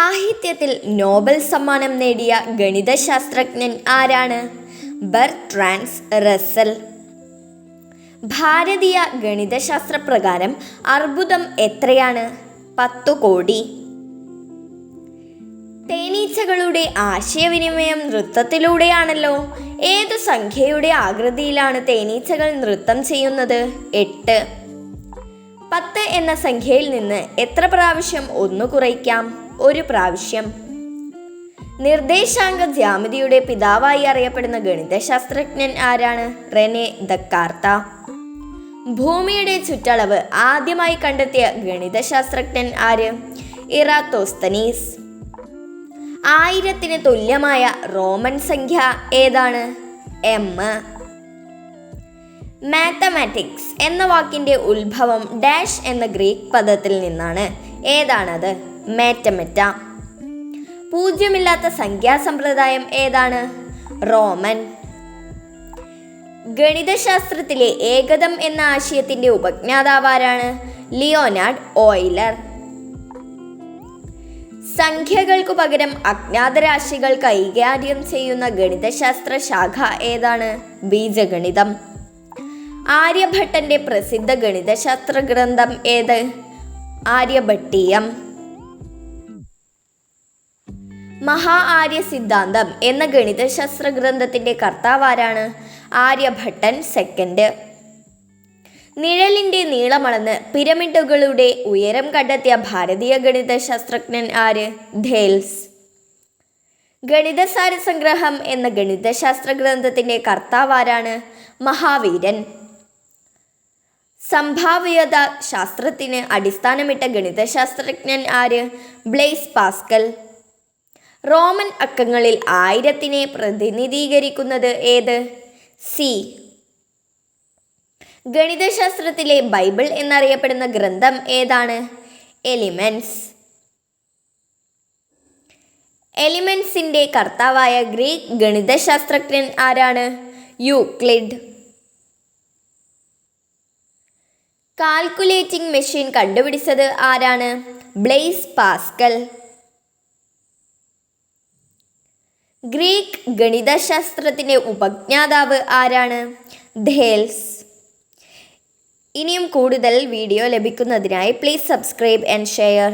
സാഹിത്യത്തിൽ നോബൽ സമ്മാനം നേടിയ ഗണിതശാസ്ത്രജ്ഞൻ ആരാണ്? Bertrand Russell. ഭാരതീയ ഗണിതശാസ്ത്ര പ്രകാരം അർബുദം എത്രയാണ്? 10 കോടി. തേനീച്ചകളുടെ ആശയവിനിമയം നൃത്തത്തിലൂടെയാണല്ലോ. ഏതു സംഖ്യയുടെ ആകൃതിയിലാണ് തേനീച്ചകൾ നൃത്തം ചെയ്യുന്നത്? 8. 10 എന്ന സംഖ്യയിൽ നിന്ന് എത്ര പ്രാവശ്യം 1 കുറയ്ക്കാം? 1 പ്രാവശ്യം. നിർദ്ദേശാങ്ക ജ്യാമിതിയുടെ പിതാവായി അറിയപ്പെടുന്ന ഗണിതശാസ്ത്രജ്ഞൻ ആരാണ്? റെനെ ദക്കാർത്ത. ഭൂമിയുടെ ചുറ്റളവ് ആദ്യമായി കണ്ടെത്തിയ ഗണിതശാസ്ത്രജ്ഞൻ ആര്? ഇറാത്തോസ്തനീസ്. 1000-ന് തുല്യമായ റോമൻ സംഖ്യ ഏതാണ്? m. മാത്തമാറ്റിക്സ് എന്ന വാക്കിന്റെ ഉത്ഭവം ഡാഷ് എന്ന ഗ്രീക്ക് പദത്തിൽ നിന്നാണ്. ഏതാണത്? മാറ്റമെറ്റ. പൂജ്യമില്ലാത്ത സംഖ്യാസമ്പ്രദായം ഏതാണ്? റോമൻ. ഗണിതശാസ്ത്രത്തിലെ ഏകദം എന്ന ആശയത്തിന്റെ ഉപജ്ഞാതാവാരാണ്? Leonard Euler. സംഖ്യകൾക്കു പകരം അജ്ഞാതരാശികൾ കൈകാര്യം ചെയ്യുന്ന ഗണിതശാസ്ത്ര ശാഖ ഏതാണ്? ബീജഗണിതം. ആര്യഭട്ടന്റെ പ്രസിദ്ധ ഗണിതശാസ്ത്ര ഗ്രന്ഥം ഏത്? ആര്യഭട്ടീയം. മഹാ ആര്യ സിദ്ധാന്തം എന്ന ഗണിതശാസ്ത്ര ഗ്രന്ഥത്തിന്റെ കർത്താവാരാണ്? ആര്യഭട്ടൻ സെക്കൻഡ്. നിഴലിന്റെ നീളമളന്ന് പിരമിഡുകളുടെ ഉയരം കണ്ടെത്തിയ ഭാരതീയ ഗണിതശാസ്ത്രജ്ഞൻ ആര്? ഥേൽസ്. ഗണിതസാര സംഗ്രഹം എന്ന ഗണിതശാസ്ത്ര ഗ്രന്ഥത്തിന്റെ കർത്താവാരാണ്? മഹാവീരൻ. സംഭാവ്യത ശാസ്ത്രത്തിന് അടിസ്ഥാനമിട്ട ഗണിതശാസ്ത്രജ്ഞൻ ആര്? Blaise Pascal. റോമൻ അക്കങ്ങളിൽ 1000-നെ പ്രതിനിധീകരിക്കുന്നത് ഏത്? സി. ഗണിതശാസ്ത്രത്തിലെ ബൈബിൾ എന്നറിയപ്പെടുന്ന ഗ്രന്ഥം ഏതാണ്? എലിമെന്റ്സ്. എലിമെന്റ്സിന്റെ കർത്താവായ ഗ്രീക്ക് ഗണിതശാസ്ത്രജ്ഞൻ ആരാണ്? യൂക്ലിഡ്. കാൽക്കുലേറ്റിംഗ് മെഷീൻ കണ്ടുപിടിച്ചത് ആരാണ്? Blaise Pascal. ഗ്രീക്ക് ഗണിതശാസ്ത്രത്തിന്റെ ഉപജ്ഞാതാവ് ആരാണ്? ഥേൽസ്. ഇനിയും കൂടുതൽ വീഡിയോ ലഭിക്കുന്നതിനായി പ്ലീസ് സബ്സ്ക്രൈബ് ആൻഡ് ഷെയർ.